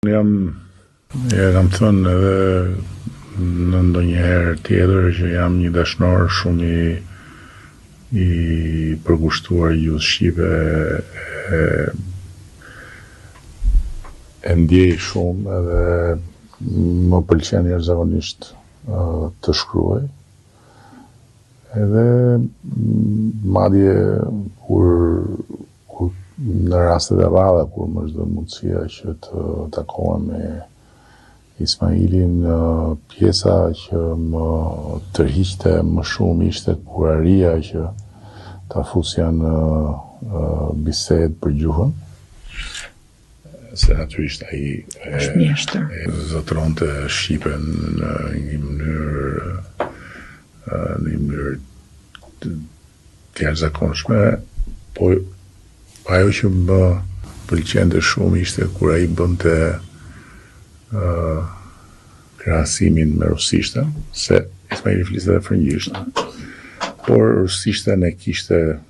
Kam thënë edhe në ndonjëherë tjetër që jam një dashnor shumë i përkushtuar gjuhës shqipe, e ndjej shumë edhe më pëlqen jashtëzakonisht të shkruaj. Edhe madje kur në rastet e radha kur më çdo mundësia që të takohem me Ismailin, pjesa që më tërhiqte më shumë ishte kuraria që ta fusja në bisedë për gjuhën. Se natyrisht ai zotëronte shqipen në një mënyrë të jashtëzakonshme, po ajo që më pëlqente shumë ishte kur ai bënte krahasimin me rusishtën, se Ismaili fliste dhe frëngjisht, por rusishtën e kishte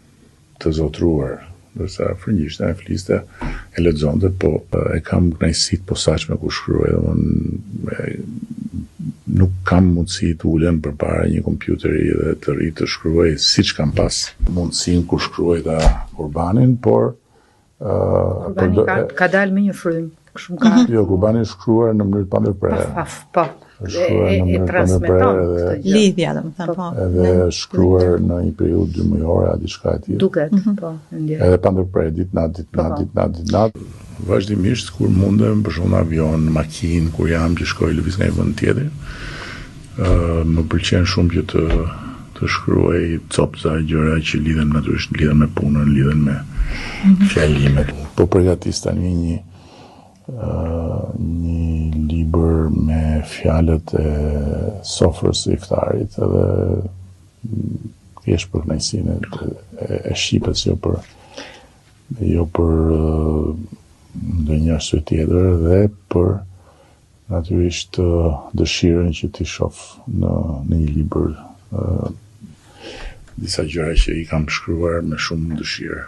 të zotruar, ndërsa frëngjishtën e fliste, e lexonte, po e kam kënaqësitë posaçme kur shkruaj, nuk kam mundësi të ulem përpara një kompjuteri dhe të rri të shkruaj siç kam pas mundësinë kur shkruajta Kurbanin, por Kurbani ka dalë me një frym. Jo, Kurbani është shkruar në mënyrë të pandërprerë. Po. E transmeton lidhja, domethënë, po. Edhe është shkruar në një periudhë 2 mujore, diçka e tillë. Duket, po, ndjej. Edhe pandërprerë, ditë-natë. Vazhdimisht kur mundem, për shembull në avion, në makinë, kur jam që shkoj lëviz nga një vend tjetër, më pëlqen shumë që të shkruaj copza, gjëra që lidhen natyrisht, lidhen me punën, lidhen me fjalimet. Po përgatis tani një libër me fjalët e sofrës së iftarit, edhe thjesht për kënaqësinë e shqipes, jo për ndonjë arsye tjetër, dhe për natyrisht dëshirën që ti shoh në një libër disa gjëra që i kam shkruar me shumë dëshirë.